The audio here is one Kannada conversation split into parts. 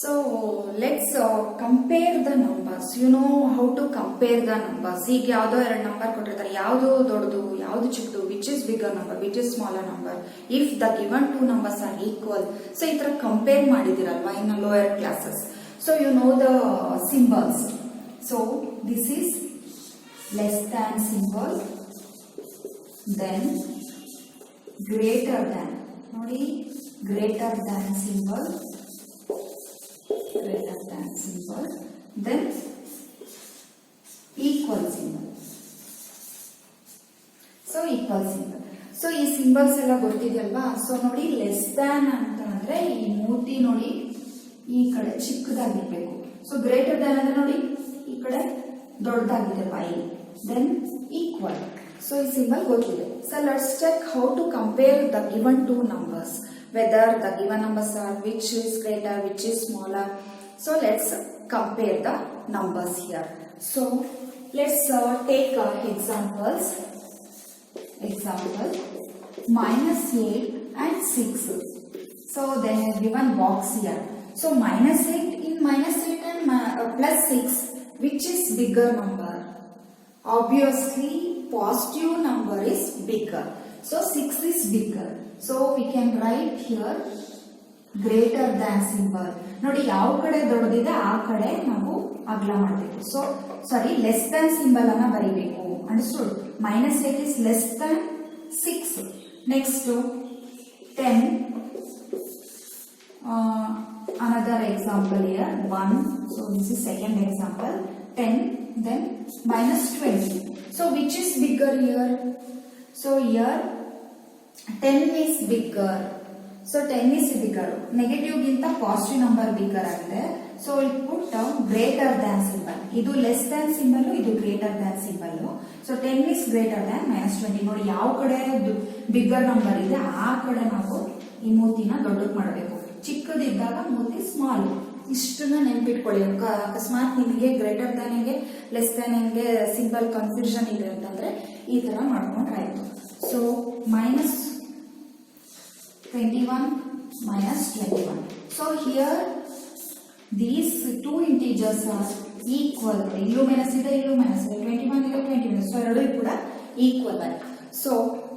So let's compare the numbers. You know how to compare the numbers. ಈಗ ಯಾವುದೋ ಎರಡು ನಂಬರ್ ಕೊಟ್ಟಿರ್ತಾರೆ, ಯಾವುದು ದೊಡ್ಡದು ಯಾವುದು ಚಿಕ್ಕದು, which is bigger number, which is smaller number, if the given two numbers are equal. So ಈ ತರ compare ಮಾಡಿದಿರಲ್ವಾ in lower classes. So you know the symbols. So this is less than symbol, then greater than. ನೋಡಿ greater than symbol, then equal symbol. So equal symbol. So ಈ ಸಿಂಬಲ್ಸ್ ಎಲ್ಲ ಗೊತ್ತಿದೆಯಲ್ವಾ. ಸೊ ನೋಡಿ ಲೆಸ್ ದ್ಯಾನ್ ಅಂತ ಅಂದ್ರೆ ಈ ಮೂತಿ ನೋಡಿ ಈ ಕಡೆ ಚಿಕ್ಕದಾಗಿರ್ಬೇಕು. ಸೊ ಗ್ರೇಟರ್ ದ್ಯಾನ್ ಅಂದ್ರೆ ನೋಡಿ ಈ ಕಡೆ ದೊಡ್ಡದಾಗಿದೆ ವೈ. Then equal. ಸೊ ಈ ಸಿಂಬಲ್ ಗೊತ್ತಿದೆ. So let's check how to compare the given two numbers, whether the given numbers are which is greater, which is smaller. So let's compare the numbers here. So let's take examples. Example -8 and 6. So they have given box here. So -8 in -8 and +6, which is bigger number? Obviously positive number is bigger. So 6 is bigger. So we can write here greater than symbol. ನೋಡಿ ಯಾವ ಕಡೆ ದೊಡ್ಡದಿದೆ ಆ ಕಡೆ ನಾವು ಅಗಲ ಮಾಡಬೇಕು. So sorry less than symbol ಅನ್ನ ಬರೀಬೇಕು. Understood? -8 is less than 6. Next 10. Another example here 1. So this is second example 10. Then -20. So which is bigger here? So here 10 is bigger. So 10 is bigger. Negative ಗಿಂತ ಪಾಸಿಟಿವ್ ನಂಬರ್ ಬಿಗ್ಗರ್ ಆಗಿದೆ. So it put greater than symbol. ಇದು ಲೆಸ್ ದ್ಯಾನ್ ಸಿಂಬಲ್, ಇದು greater than symbol. So 10 is greater than -20. ನೋಡಿ ಯಾವ ಕಡೆ ಬಿಗ್ಗರ್ ನಂಬರ್ ಇದೆ ಆ ಕಡೆ ನಾವು ಈ ಮೂತಿನ ದೊಡ್ಡದು ಮಾಡಬೇಕು. ಚಿಕ್ಕದಿದ್ದಾಗ ಮೂತಿ ಸ್ಮಾಲ್. ಇಷ್ಟನ್ನ ನೆನ್ಪಿಟ್ಕೊಳ್ಳಿ. ಅಕಸ್ಮಾತ್ ನಿಮಗೆ ಗ್ರೇಟರ್ ದ್ಯಾನ್ಗೆ ಲೆಸ್ ದ್ಯಾನ್ಗೆ ಸಿಂಬಲ್ ಕನ್ಫ್ಯೂಷನ್ ಇದೆ ಅಂತಂದ್ರೆ ಈ ತರ ಮಾಡ್ಕೊಂಡ್ರೆ ಆಯ್ತು. So -21 -21. So here these two integers are equal. ಇಲ್ಲೂ ಮೈನಸ್ ಇದೆ, ಇಲ್ಲೂ ಮೈನಸ್ ಇದೆ. 21 ಇದೆ, 21. ಸೊ ಎರಡೂ ಕೂಡ ಈಕ್ವಲ್ ಆಗಿ. ಸೊ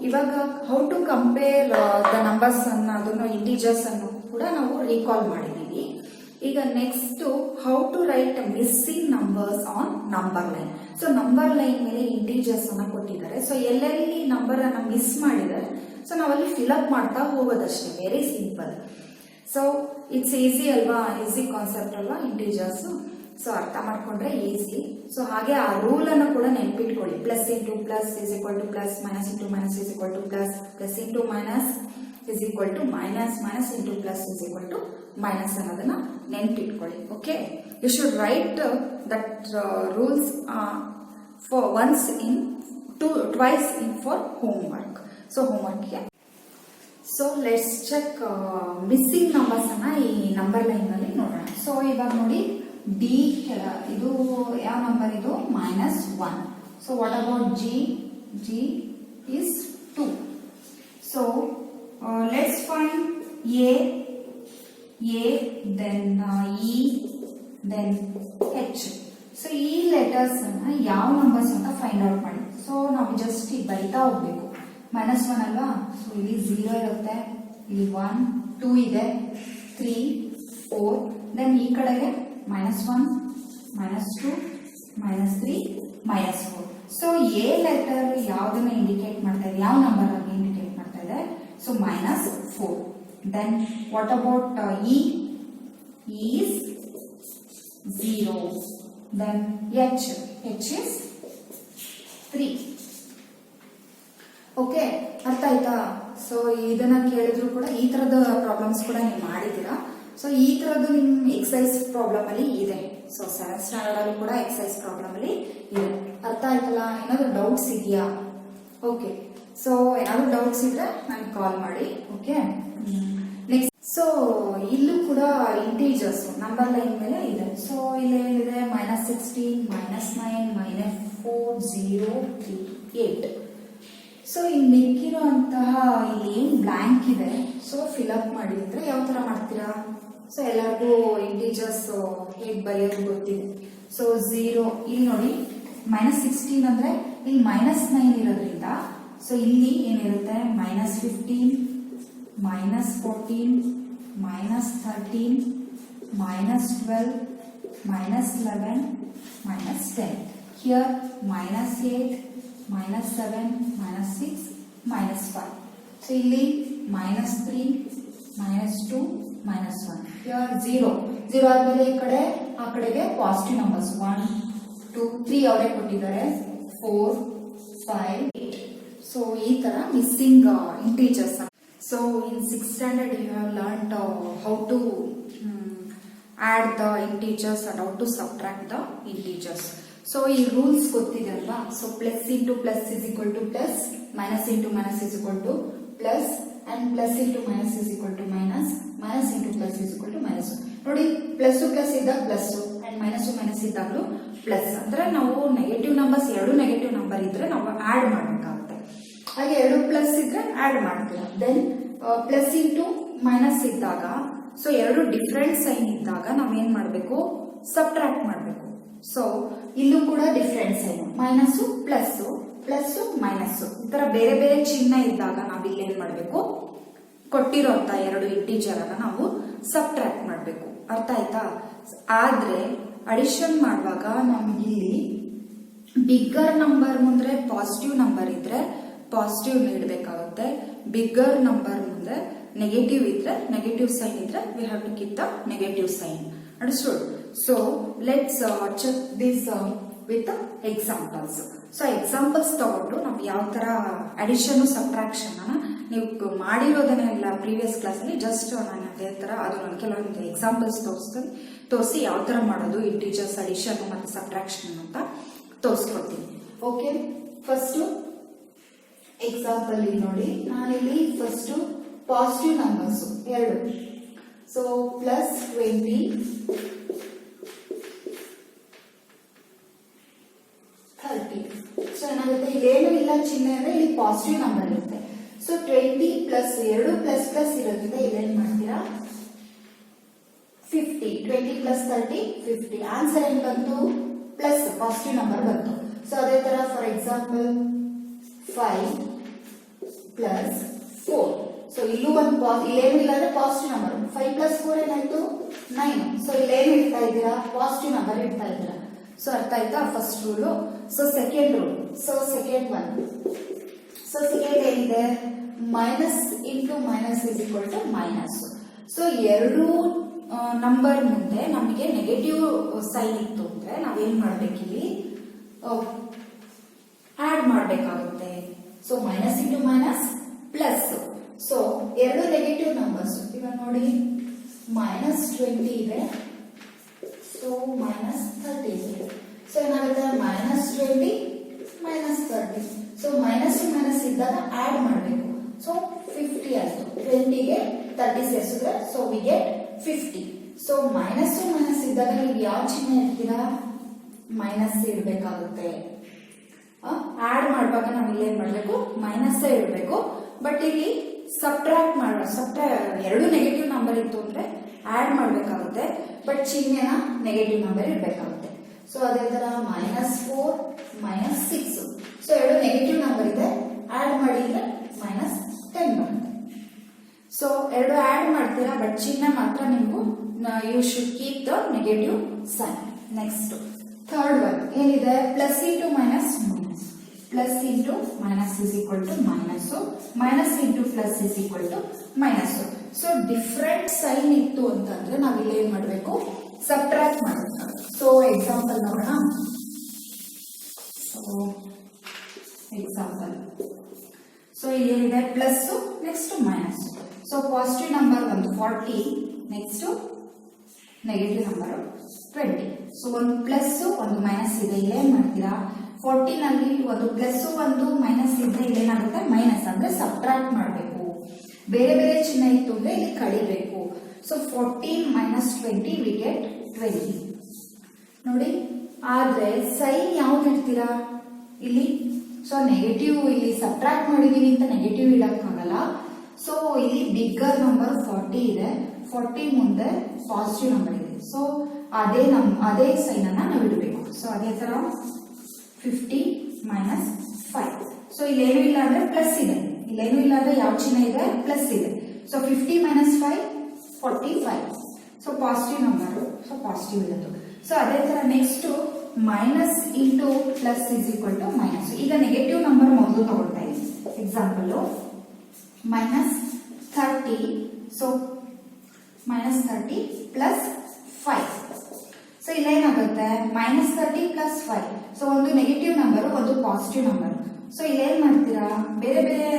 ಇವಾಗ how to compare the numbers ಅನ್ನೋದನ್ನು ಇಂಟೀಜರ್ಸ್ ಅನ್ನು ಕೂಡ ನಾವು ರೀಕಾಲ್ ಮಾಡಿದೀವಿ. ಈಗ next how to write missing numbers on number line. So number line ಮೇಲೆ ಇಂಟೀಜರ್ಸ್ ಅನ್ನ ಕೊಟ್ಟಿದ್ದಾರೆ. ಸೊ ಎಲ್ಲೆಲ್ಲಿ ನಂಬರ್ ಅನ್ನ ಮಿಸ್ ಮಾಡಿದ್ದಾರೆ ಸೊ ನಾವಲ್ಲಿ ಫಿಲ್ಅಪ್ ಮಾಡ್ತಾ ಹೋಗೋದಷ್ಟೇ. Very simple. So it's easy ಅಲ್ವಾ, ಈಸಿ ಕಾನ್ಸೆಪ್ಟ್ ಅಲ್ವಾ ಇಂಟೀಜರ್ಸ್. ಸೊ ಅರ್ಥ ಮಾಡ್ಕೊಂಡ್ರೆ ಈಸಿ. ಸೊ ಹಾಗೆ ಆ ರೂಲ್ ಅನ್ನು ಕೂಡ ನೆನ್ಪಿಟ್ಕೊಳ್ಳಿ. Plus into plus is equal to plus, minus into minus is equal to plus, plus into minus is equal to minus, minus into plus is equal to minus ಅನ್ನೋದನ್ನ ನೆನ್ಪಿಟ್ಕೊಳ್ಳಿ. Okay, you should write that rules for once in twice in for homework. So home ವರ್ಕ್ಗೆ so let's check missing numbers ಅನ್ನ ಈ ನಂಬರ್ ಲೈನ್ ನಲ್ಲಿ ನೋಡೋಣ. ಸೊ ಇವಾಗ ನೋಡಿ ಡಿ ಇದು ಯಾವ ನಂಬರ್ ಇದು? -1. So what about G? G is 2. So let's find A, then E, then H. So ಈ ಲೆಟರ್ಸ್ ಅನ್ನ ಯಾವ ನಂಬರ್ಸ್ ಅಂತ ಫೈಂಡ್ ಔಟ್ ಮಾಡಿ. ಸೊ ನಾವು ಜಸ್ಟ್ ಈಗ ಬರಿತಾ ಹೋಗ್ಬೇಕು. -1 ಅಲ್ವಾ. ಸೊ ಇಲ್ಲಿ 0 ಇರುತ್ತೆ, ಇಲ್ಲಿ 1, 2 ಇದೆ, 3, 4. ದೆನ್ ಈ ಕಡೆಗೆ -1, -2, -3, -4. ಸೊ ಎ ಲೆಟರ್ ಯಾವ್ದನ್ನ ಇಂಡಿಕೇಟ್ ಮಾಡ್ತಾ ಇದೆ, ಯಾವ ನಂಬರ್ ಆಗಿ ಇಂಡಿಕೇಟ್ ಮಾಡ್ತಾ ಇದೆ? So -4. Then what about E? Is 0. Then H is 3. Okay, ಅರ್ಥ ಆಯ್ತಾ? ಸೊ ಇದನ್ನ ಕೇಳಿದ್ರು ಕೂಡ ಈ ತರದ ಪ್ರಾಬ್ಲಮ್ಸ್ ಕೂಡ ನೀವು ಮಾಡಿದ್ದೀರಾ. ಸೊ ಈ ತರದ್ದು ನಿಮ್ ಎಕ್ಸೈಸ್ ಪ್ರಾಬ್ಲಮ್ ಅಲ್ಲಿ ಇದೆ. ಸೊ 7th ಸ್ಟ್ಯಾಂಡರ್ಡ್ ಅಲ್ಲೂ ಕೂಡ ಎಕ್ಸೈಸ್ ಪ್ರಾಬ್ಲಮ್ ಅಲ್ಲಿ ಇದೆ. ಅರ್ಥ ಆಯ್ತಲ್ಲ? ಏನಾದ್ರು ಡೌಟ್ಸ್ ಇದೆಯಾ? ಓಕೆ, ಸೊ ಏನಾದ್ರು ಡೌಟ್ಸ್ ಇದ್ರೆ ನನಗೆ ಕಾಲ್ ಮಾಡಿ. ಓಕೆ, ನೆಕ್ಸ್ಟ್ ಸೊ ಇಲ್ಲೂ ಕೂಡ ಇಂಟೀಜರ್ಸ್ ನಂಬರ್ ಲೈನ್ ಮೇಲೆ ಇದೆ. ಸೊ ಇಲ್ಲಿ ಏನಿದೆ? -16, -9, -4, 0, 3, 8. ಸೊ ಇನ್ ಮಿಕ್ಕಿರುವಂತಹ ಇಲ್ಲಿ ಏನ್ ಬ್ಲಾಂಕ್ ಇದೆ ಸೊ ಫಿಲ್ ಅಪ್ ಮಾಡಿ ಅಂದ್ರೆ ಯಾವ ತರ ಮಾಡ್ತೀರಾ? ಸೊ ಎಲ್ಲರಿಗೂ ಇಂಟೀಜರ್ಸ್ ಹೇಗೆ ಬರೆಯೋದು ಗೊತ್ತಿದೆ. ಸೊ 0 ಇಲ್ಲಿ ನೋಡಿ -16 ಅಂದ್ರೆ ಇಲ್ಲಿ -9 ಇರೋದ್ರಿಂದ ಸೊ ಇಲ್ಲಿ ಏನಿರುತ್ತೆ -15 -14 -13 -12 -11 -10. Here -8 -7 -6 -5. So ಇಲ್ಲಿ -3 -2 -1. Here 0 ಆದ್ಮೇಲೆ ಈ ಕಡೆ ಆ ಕಡೆಗೆ ಪಾಸಿಟಿವ್ ನಂಬರ್ಸ್ 1 2 3 ಅವರೇ ಕೊಟ್ಟಿದ್ದಾರೆ 4 5 8. ಸೊ ಈ ತರ missing integers. So in 6th standard you have learned how to add the integers and how to subtract the integers. So ಈ ರೂಲ್ಸ್ ಗೊತ್ತಿದೆ ಅಲ್ವಾ. So plus into plus is equal to plus, minus into minus is equal to plus, and plus into minus is equal to minus, minus into plus is equal to minus. ನೋಡಿ ಪ್ಲಸ್ ಪ್ಲಸ್ ಇದ್ದಾಗ ಪ್ಲಸ್ ಅಂಡ್ ಮೈನಸ್ ಮೈನಸ್ ಇದ್ದಾಗಲೂ ಪ್ಲಸ್. ಅಂದ್ರೆ ನಾವು ನೆಗೆಟಿವ್ ನಂಬರ್ಸ್ ಎರಡು ನೆಗೆಟಿವ್ ನಂಬರ್ ಇದ್ರೆ ನಾವು ಆಡ್ ಮಾಡಬೇಕಾಗುತ್ತೆ. ಹಾಗೆ ಎರಡು ಪ್ಲಸ್ ಇದ್ರೆ ಆಡ್ ಮಾಡ್ತೀರಾ. ದೆನ್ ಪ್ಲಸ್ ಇಂಟು ಮೈನಸ್ ಇದ್ದಾಗ ಸೊ ಎರಡು ಡಿಫ್ರೆಂಟ್ ಸೈನ್ ಇದ್ದಾಗ ನಾವೇನ್ ಮಾಡಬೇಕು, ಸಬ್ಟ್ರಾಕ್ಟ್ ಮಾಡಬೇಕು. ಸೊ ಇಲ್ಲೂ ಕೂಡ different sign, minus plus plus minus ಈ ತರ ಬೇರೆ ಬೇರೆ ಚಿಹ್ನೆ ಇದ್ದಾಗ ನಾವು ಇಲ್ಲಿ ಏನ್ ಮಾಡಬೇಕು, ಕೊಟ್ಟಿರೋಂತ ಎರಡು ಇಂಟೀಜರ್ ಅನ್ನ ನಾವು ಸಬ್ಟ್ರಾಕ್ಟ್ ಮಾಡಬೇಕು. ಅರ್ಥ ಆಯ್ತಾ? ಆದ್ರೆ ಅಡಿಷನ್ ಮಾಡುವಾಗ ನಮ್ಗೆ ಇಲ್ಲಿ ಬಿಗ್ಗರ್ ನಂಬರ್ ಮುಂದೆ ಪಾಸಿಟಿವ್ ನಂಬರ್ ಇದ್ರೆ ಪಾಸಿಟಿವ್ ನೀಡಬೇಕಾಗುತ್ತೆ, ಬಿಗ್ಗರ್ ನಂಬರ್ ಮುಂದೆ ನೆಗೆಟಿವ್ ಇದ್ರೆ ನೆಗೆಟಿವ್ ಸೈನ್ ಇದ್ರೆ we have to keep the negative sign. Understood? So let's check this with examples. So examples ತಗೊಂಡು ನಾವು ಯಾವ ತರ ಅಡಿಷನ್ ಸಬ್ಟ್ರಾಕ್ಷನ್ ನೀವು ಮಾಡಿರೋದನ್ನೆಲ್ಲ ಪ್ರೀವಿಯಸ್ ಕ್ಲಾಸ್ ಅಲ್ಲಿ ಜಸ್ಟ್ ನಾನು ಅದೇ ತರ ಅದು ನಾನು ಕೆಲವೊಂದು ಎಕ್ಸಾಂಪಲ್ಸ್ ತೋರಿಸಿ ಯಾವ ತರ ಮಾಡೋದು ಇಂಟೀಜರ್ಸ್ ಅಡಿಷನ್ ಮತ್ತೆ ಸಬ್ಟ್ರಾಕ್ಷನ್ ಅಂತ ತೋರಿಸ್ಕೊಡ್ತೀನಿ. ಓಕೆ, ಫಸ್ಟ್ ಎಕ್ಸಾಂಪಲ್ ಇಲ್ಲಿ ನೋಡಿ, ನಾನಿಲ್ಲಿ ಫಸ್ಟ್ ಪಾಸಿಟಿವ್ ನಂಬರ್ಸ್ ಎರಡು. So plus 20 30. ಸೊ ಏನಾಗುತ್ತೆ, ಇಲ್ಲೇನು ಇಲ್ಲ ಚಿಹ್ನೆ ಅಂದ್ರೆ ಇಲ್ಲಿ ಪಾಸಿಟಿವ್ ನಂಬರ್ ಇರುತ್ತೆ. ಸೊ 20 ಪ್ಲಸ್ ಎರಡು ಪ್ಲಸ್ ಪ್ಲಸ್ ಇರೋದ್ರಿಂದ ಇಲ್ಲೇನ್ ಮಾಡ್ತೀರಾ 50. 20 ಪ್ಲಸ್ 30 50. ಆನ್ಸರ್ ಏನ್ ಬಂತು, ಪ್ಲಸ್ ಪಾಸಿಟಿವ್ ನಂಬರ್ ಬಂತು. ಸೊ ಅದೇ ತರ ಫಾರ್ ಎಕ್ಸಾಂಪಲ್ 5 ಪ್ಲಸ್ 4. ಸೊ ಇಲ್ಲೂ ಒಂದು ಇಲ್ಲೇನು ಇಲ್ಲ ಅಂದ್ರೆ ಪಾಸಿಟಿವ್ ನಂಬರ್. 5 ಪ್ಲಸ್ 4 ಏನಾಯ್ತು 9. ಸೊ ಇಲ್ಲೇನು ಇಡ್ತಾ ಇದ್ದೀರಾ, ಪಾಸಿಟಿವ್ ನಂಬರ್ ಇಡ್ತಾ ಇದ್ದೀರಾ. ಸೊ ಅರ್ಥ ಆಯ್ತಾ first rule. So second rule, so second one. So second ಏನಿದೆ, minus into minus is equal to minus. So ಎರಡು ನಂಬರ್ ಮುಂದೆ ನಮಗೆ ನೆಗೆಟಿವ್ ಸೈನ್ ಇತ್ತು ಅಂದ್ರೆ ನಾವೇನ್ ಮಾಡ್ಬೇಕಿಲ್ಲಿ ಆಡ್ ಮಾಡ್ಬೇಕಾಗುತ್ತೆ. So minus into minus plus. So ಎರಡು ನೆಗೆಟಿವ್ ನಂಬರ್ಸ್ ಇವಾಗ ನೋಡಿ -20 ಇದೆ, ಸೊ -30 ಇದೆ. ಸೊ ಏನಾಗುತ್ತೆ -20 -30. ಸೊ ಮೈನಸ್ ಮೈನಸ್ ಇದ್ದಾಗ ಆಡ್ ಮಾಡಬೇಕು. ಸೊ 50 ಆಯ್ತು, 20ಗೆ 30 ಸೇರಿಸಿದ್ರೆ so we get 50. So minus minus ಇದ್ದಾಗ ನೀವು ಯಾವ ಚಿಹ್ನೆ ಇರ್ತೀರಾ, ಮೈನಸ್ ಇಡಬೇಕಾಗುತ್ತೆ. ಆಡ್ ಮಾಡುವಾಗ ನಾವು ಇಲ್ಲಿ ಏನ್ ಮಾಡಬೇಕು, ಮೈನಸ್ ಇಡಬೇಕು. ಬಟ್ ಇಲ್ಲಿ ಸಬ್ಟ್ರಾಕ್ಟ್ ಎರಡು ನೆಗೆಟಿವ್ ನಂಬರ್ ಇತ್ತು ಅಂದ್ರೆ ಆಡ್ ಮಾಡಬೇಕಾಗುತ್ತೆ, ಬಟ್ ಚಿಹ್ನೆನ ನೆಗೆಟಿವ್ ನಂಬರ್ ಇಡಬೇಕಾಗುತ್ತೆ. ಸೊ ಅದೇ ತರ -4 -6. ಸೊ ಎರಡು ನೆಗೆಟಿವ್ ನಂಬರ್ ಇದೆ, ಆಡ್ ಮಾಡಿದ್ರೆ -10 ಬರುತ್ತೆ. ಸೊ ಎರಡು ಆಡ್ ಮಾಡ್ತೀರಾ, ಬಟ್ ಚಿಹ್ನೆ ಮಾತ್ರ ನೀವು you should keep the negative sign. Next third one ಏನಿದೆ, plus into minus minus. Plus into minus is equal to minus, minus into plus is equal to minus. So different sign ಇತ್ತು ಅಂತಂದ್ರೆ ನಾವಿಲ್ಲಿ ಏನ್ ಮಾಡಬೇಕು, ಸಬ್ಟ್ರಾಕ್ಟ್ ಮಾಡಬೇಕು. ಸೊ ಎಕ್ಸಾಂಪಲ್ ನೋಡೋಣ. ಸೊ ಎಕ್ಸಾಂಪಲ್, ಸೊ ಇಲ್ಲಿ ಏನಿದೆ plus next minus. So positive number ಒಂದು 40, ನೆಕ್ಸ್ಟ್ ನೆಗೆಟಿವ್ ನಂಬರ್ 20. ಸೊ ಒಂದು ಪ್ಲಸ್ ಒಂದು ಮೈನಸ್ ಇದೆ, ಇಲ್ಲೇನ್ ಮಾಡ್ತೀರಾ 14 ನಲ್ಲಿ ಒಂದು ಪ್ಲಸ್ ಒಂದು ಮೈನಸ್ ಇದ್ರೆ ಇಲ್ಲೇನಾಗುತ್ತೆ ಮೈನಸ್ ಅಂದ್ರೆ ಸಬ್ಟ್ರಾಕ್ಟ್ ಮಾಡಬೇಕು. ಬೇರೆ ಬೇರೆ ಚಿಹ್ನೆ ಇತ್ತು ಅಂದ್ರೆ ಇಲ್ಲಿ ಕಳಿಬೇಕು. ಸೊ 14 - 20 ವಿ ಗೆಟ್ 20 ನೋಡಿ. ಆದ್ರೆ ಸೈನ್ ಯಾವ್ದು ಇಡ್ತೀರಾ ಇಲ್ಲಿ, ಸೊ ನೆಗೆಟಿವ್ ಇಲ್ಲಿ ಸಬ್ಟ್ರಾಕ್ಟ್ ಮಾಡಿದೀವಿ ಅಂತ ನೆಗೆಟಿವ್ ಇಡಕ್ಕಾಗಲ್ಲ. ಸೊ ಇಲ್ಲಿ ಬಿಗ್ಗರ್ ನಂಬರ್ 40 ಇದೆ, 40 ಮುಂದೆ ಪಾಸಿಟಿವ್ ನಂಬರ್ ಇದೆ, ಸೊ ಅದೇ ಸೈನ್ ಅನ್ನ ನಾವು ಇಡಬೇಕು. ಸೊ ಅದೇ ತರ 50 ಮೈನಸ್ 5. ಸೊ ಇಲ್ಲೇನು ಇಲ್ಲ ಅಂದ್ರೆ ಪ್ಲಸ್ ಇದೆ, ಇಲ್ಲೇನು ಇಲ್ಲ ಅಂದ್ರೆ ಯಾವ ಚಿಹ್ನೆ ಇದೆ, ಪ್ಲಸ್ ಇದೆ. So 50 minus 5 45. So positive number, so positive ಇರೋದು. ಸೊ ಅದೇ ತರ next minus into plus is equal to minus. ಈಗ ನೆಗೆಟಿವ್ ನಂಬರ್ ಮೊದಲು ತಗೊಳ್ತಾ ಇದ್ದೀನಿ. Example minus 30. So minus 30 plus 5. So ಇಲ್ಲೇನಾಗುತ್ತೆ ಮೈನಸ್ 30 ಪ್ಲಸ್ 5. ಸೊ ಒಂದು ನೆಗೆಟಿವ್ ನಂಬರ್, ಒಂದು ಪಾಸಿಟಿವ್ ನಂಬರ್. ಸೊ ಇಲ್ಲೇನ್ ಮಾಡ್ತೀರಾ, ಬೇರೆ ಬೇರೆ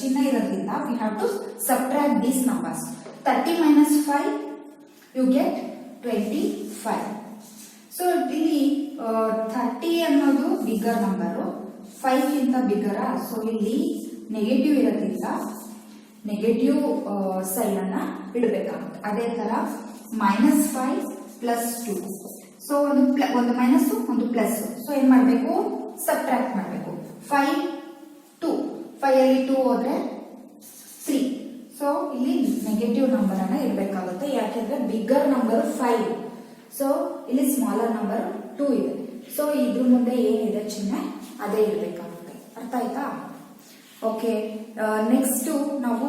ಚಿಹ್ನೆ ಇರೋದ್ರಿಂದ we have to subtract these numbers. 30 minus 5 you get 25. So ಇಲ್ಲಿ 30 ಅನ್ನೋದು ಬಿಗ್ಗರ್ ನಂಬರು, 5 ಗಿಂತ ಬಿಗ್ಗರ. ಸೊ ಇಲ್ಲಿ ನೆಗೆಟಿವ್ ಇರೋದ್ರಿಂದ ನೆಗೆಟಿವ್ ಸೈನ್ ಅನ್ನ ಇಡಬೇಕಾಗುತ್ತೆ. ಅದೇ ತರ ಮೈನಸ್ 5 ಪ್ಲಸ್ 2. ಸೊ ಒಂದು ಮೈನಸ್ ಒಂದು ಪ್ಲಸ್. ಸೊ ಏನ್ ಮಾಡಬೇಕು, ಸಬ್ಟ್ರಾಕ್ಟ್ ಮಾಡಬೇಕು. 5 2, 5 ಅಲ್ಲಿ 2 ಹೋದ್ರೆ 3. ಸೊ ಇಲ್ಲಿ ನೆಗೆಟಿವ್ ನಂಬರ್ ಅನ್ನ ಇಡಬೇಕಾಗುತ್ತೆ, ಯಾಕೆಂದ್ರೆ ಬಿಗ್ಗರ್ ನಂಬರ್ 5. ಸೊ ಇಲ್ಲಿ ಸ್ಮಾಲರ್ ನಂಬರ್ 2 ಇದೆ. ಸೊ ಇದ್ರ ಮುಂದೆ ಏನಿದೆ ಚಿಹ್ನೆ ಅದೇ ಇರಬೇಕಾಗುತ್ತೆ. ಅರ್ಥ ಆಯ್ತಾ? ಓಕೆ, ನೆಕ್ಸ್ಟ್ ನಾವು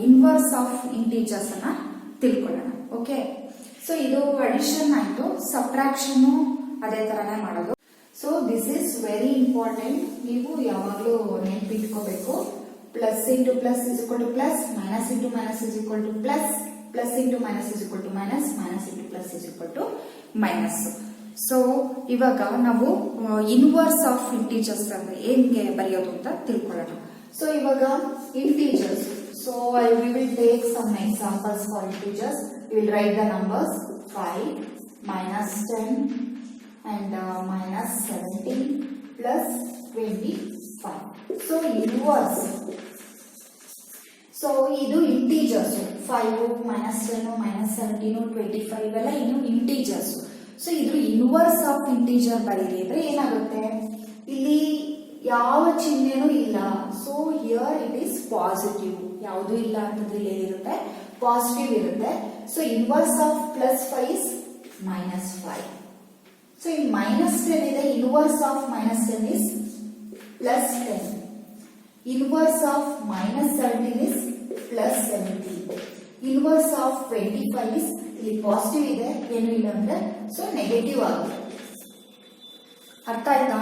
ಇನ್ವರ್ಸ್ ಆಫ್ ಇಂಟೀಜರ್ಸ್ ಅನ್ನ ತಿಳ್ಕೊಳ್ಳೋಣ. ಓಕೆ, ಸೊ ಇದು ಅಡಿಷನ್ ಆಯ್ತು, ಸಬ್ಟ್ರಾಕ್ಷನ್ ಅದೇ ತರನೇ ಮಾಡೋದು. So this is very important. ನೀವು ಯಾವಾಗಲೂ ನೆನಪಿಟ್ಕೋಬೇಕು. Plus into plus is equal to plus, minus into minus is equal to plus, plus into minus is equal to minus, minus into plus is equal to minus. So ಇವಾಗ ನಾವು ಇನ್ವರ್ಸ್ ಆಫ್ ಇಂಟೀಜರ್ಸ್ ಅಂದ್ರೆ ಹೆಂಗೆ ಬರೆಯೋದು ಅಂತ ತಿಳ್ಕೊಳ್ಳೋಣ. ಸೊ ಇವಾಗ integers, so we will take some examples for integers. We will write the numbers 5 minus 10 and minus 17 plus 25. So inverse. So idu integers 5 minus 10 minus 17 25 ಎಲ್ಲ ಇನ್ನು integers. So idu inverse of integer ಬರೆಯಿದ್ರೆ ಏನಾಗುತ್ತೆ, ಇಲ್ಲಿ ಯಾವ ಚಿಹ್ನೆನೂ ಇಲ್ಲ. So here it is positive, ಯಾವುದು ಇಲ್ಲ ಅಂತಂದ್ರೆ ಏನಿರುತ್ತೆ, ಪಾಸಿಟಿವ್ ಇರುತ್ತೆ. So inverse of plus 5 is minus 5. So ಈ ಮೈನಸ್ 10 ಇದೆ, inverse of minus 10 is plus 10. Inverse of minus 17 is plus 17. Inverse of 25 is ಇಲ್ಲಿ ಪಾಸಿಟಿವ್ ಇದೆ, ಏನು ಇಲ್ಲ ಅಂದ್ರೆ ಸೊ ನೆಗೆಟಿವ್ ಆಗುತ್ತೆ. ಅರ್ಥ ಆಯ್ತಾ?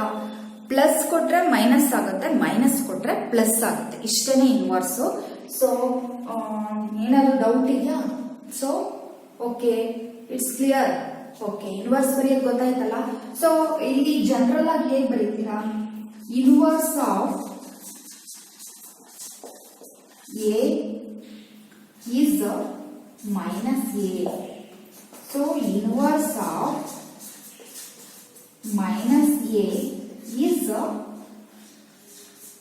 ಪ್ಲಸ್ ಕೊಟ್ರೆ ಮೈನಸ್ ಆಗುತ್ತೆ, ಮೈನಸ್ ಕೊಟ್ರೆ ಪ್ಲಸ್ ಆಗುತ್ತೆ. ಇಷ್ಟೇನೆ ಇನ್ವರ್ಸ್. ಸೊ ಏನಾದ್ರು ಡೌಟ್ ಇದೆಯಾ? So okay, it's clear. Okay, inverse ಬರೆಯೋದು ಗೊತ್ತಾಯ್ತಲ್ಲ. ಸೊ ಇಲ್ಲಿ ಜನರಲ್ ಆಗಿ ಹೇಗೆ ಬರೀತೀರಾ, inverse of a is minus a. So inverse of minus a is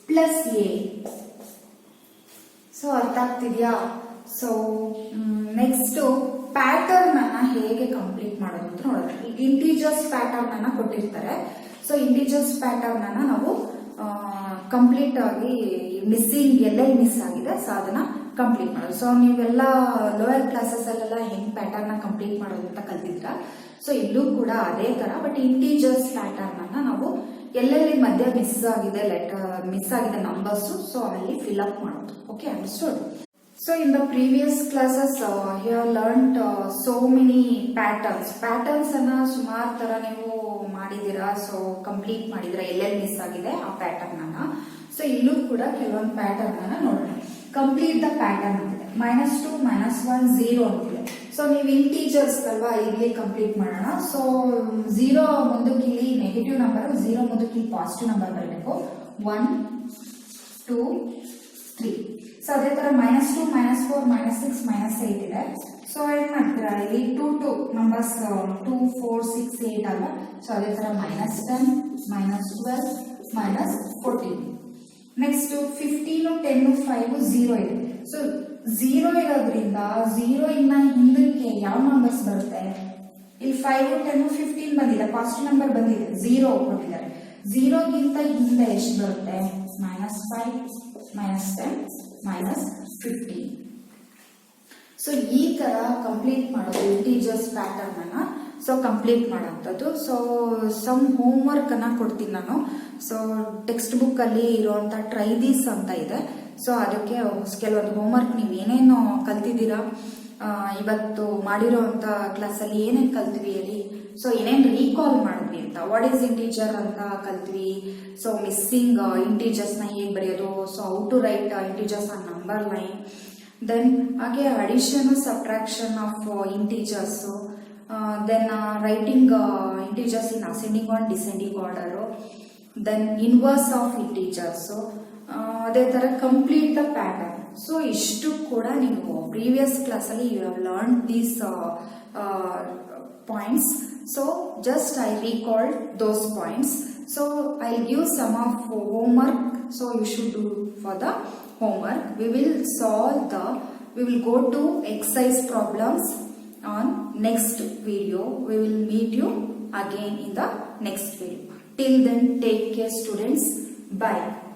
plus a. So ಅರ್ಥ ಆಗ್ತಿದ್ಯಾ? ಸೊ ನೆಕ್ಸ್ಟ್ ಪ್ಯಾಟರ್ನ್ ಅನ್ನ ಹೇಗೆ ಕಂಪ್ಲೀಟ್ ಮಾಡೋದು ಅಂತ ನೋಡೋಣ. ಈಗ ಇಂಟೀಜರ್ಸ್ ಪ್ಯಾಟರ್ನ್ ಅನ್ನ ಕೊಟ್ಟಿರ್ತಾರೆ. ಸೊ ಇಂಟೀಜರ್ಸ್ ಪ್ಯಾಟರ್ನ್ ಅನ್ನ ನಾವು ಕಂಪ್ಲೀಟ್ ಆಗಿ ಮಿಸ್ಸಿಂಗ್ ಎಲ್ಲೆಲ್ಲಿ ಮಿಸ್ ಆಗಿದೆ ಸೊ ಅದನ್ನ ಕಂಪ್ಲೀಟ್ ಮಾಡೋದು. ಸೊ ನೀವೆಲ್ಲ ಲೋಯರ್ ಕ್ಲಾಸಸ್ ಅಲ್ಲೆಲ್ಲ ಹೆಂಗ್ ಪ್ಯಾಟರ್ನ್ ನ ಕಂಪ್ಲೀಟ್ ಮಾಡೋದು ಅಂತ ಕಲ್ತಿದ್ರ. ಸೊ ಇಲ್ಲೂ ಕೂಡ ಅದೇ ತರ, ಬಟ್ ಇಂಟೀಜರ್ಸ್ ಪ್ಯಾಟರ್ನ್ ಅನ್ನ ನಾವು ಎಲ್ಲೆಲ್ಲಿ ಮಧ್ಯ ಮಿಸ್ ಆಗಿದೆ ನಂಬರ್ಸ್, ಸೊ ಅಲ್ಲಿ ಫಿಲ್ ಅಪ್ ಮಾಡೋದು. Okay, understood? So in the previous classes you have learned so many patterns ಅನ್ನ ಸುಮಾರು ತರ ನೀವು ಮಾಡಿದೀರಾ. ಸೊ ಕಂಪ್ಲೀಟ್ ಮಾಡಿದಿರಾ, ಎಲ್ಲೆಲ್ಲಿ ಮಿಸ್ ಆಗಿದೆ ಆ ಪ್ಯಾಟರ್ನ್ ಅನ್ನ. ಸೊ ಇಲ್ಲೂ ಕೂಡ ಕೆಲವೊಂದು ಪ್ಯಾಟರ್ನ್ ಅನ್ನ ನೋಡೋಣ. ಕಂಪ್ಲೀಟ್ ದ ಪ್ಯಾಟರ್ನ್ ಅಂತಿದೆ, -2 -1 0 ಅಂತಿದೆ. ಸೊ ನೀವು ಇಂಟೀಜರ್ಸ್ ಅಲ್ವಾ, ಇಲ್ಲಿ ಕಂಪ್ಲೀಟ್ ಮಾಡೋಣ. ಸೊ 0 ಮುಂದಕ್ಕೆ ಇಲ್ಲಿ ನೆಗೆಟಿವ್ ನಂಬರ್, 0 ಮುಂದಕ್ಕೆ ಇಲ್ಲಿ ಪಾಸಿಟಿವ್ ನಂಬರ್ ಬರಬೇಕು. 1 2 3. ಸೊ ಅದೇ ತರ -2 -4 -6 -8 ಇದೆ. ಸೊ ಏನ್ ಮಾಡ್ತೀರಾ, ಇಲ್ಲಿ 2 ನಂಬರ್ಸ್ 2 4 6 8 ಅಲ್ವಾ. ಸೊ ಅದೇ ತರ -10 -12 -14. ನೆಕ್ಸ್ಟ್ 15 10 5 0 ಇದೆ. ಸೊ 0 ಇರೋದ್ರಿಂದ 0 ಇನ್ನ ಹಿಂದಕ್ಕೆ ಯಾವ ನಂಬರ್ಸ್ ಬರುತ್ತೆ, ಇಲ್ಲಿ 5 10 15 ಬಂದಿದೆ, ಪಾಸಿಟಿವ್ ನಂಬರ್ ಬಂದಿದೆ, 0 ಕೊಟ್ಟಿದ್ದಾರೆ. 0 ಗಿಂತ ಹಿಂದೆ ಎಷ್ಟು ಬರುತ್ತೆ, -5 -10 -15. ಸೊ ಈ ತರ ಕಂಪ್ಲೀಟ್ ಮಾಡೋದು ಇಂಟೀಜರ್ಸ್ ಪ್ಯಾಟರ್ನ್ ಅನ್ನ ಸೊ ಕಂಪ್ಲೀಟ್ ಮಾಡೋಂಥದ್ದು. ಸೊ ಸಮ್ ಹೋಮ್ ವರ್ಕ್ ಅನ್ನ ಕೊಡ್ತೀನಿ ನಾನು. ಸೊ ಟೆಕ್ಸ್ಟ್ ಬುಕ್ ಅಲ್ಲಿ ಇರುವಂತ ಟ್ರೈ ದೀಸ್ ಅಂತ ಇದೆ. ಸೊ ಅದಕ್ಕೆ ಕೆಲವೊಂದು ಹೋಮ್ ವರ್ಕ್ ನೀವು ಏನೇನು ಕಲ್ತಿದ್ದೀರಾ, ಇವತ್ತು ಮಾಡಿರೋಂಥ ಕ್ಲಾಸಲ್ಲಿ ಏನೇನು ಕಲ್ತ್ವಿ ಹೇಳಿ, ಸೊ ಏನೇನು ರೀಕಾಲ್ ಮಾಡಿದ್ವಿ ಅಂತ, ವಾಟ್ ಈಸ್ ಇಂಟೀಜರ್ ಅಂತ ಕಲ್ತ್ವಿ. ಸೊ ಮಿಸ್ಸಿಂಗ್ ಇಂಟೀಜರ್ಸ್ನ ಹೇಗೆ ಬರೆಯೋದು, so how to write integers on number line, then ಹಾಗೆ addition subtraction of integers, then writing integers in ascending or descending order, then inverse of integers, ಅದೇ ತರ ಕಂಪ್ಲೀಟ್ ದ ಪ್ಯಾಟರ್ನ್. ಸೊ ಇಷ್ಟು ಕೂಡ ನೀವು ಪ್ರೀವಿಯಸ್ ಕ್ಲಾಸಲ್ಲಿ you have learn these points. So just I recalled those points. So I give some of homework. So you should do for the homework. We will go to exercise problems on next video. We will meet you again in the next video. Till then, take care students. Bye.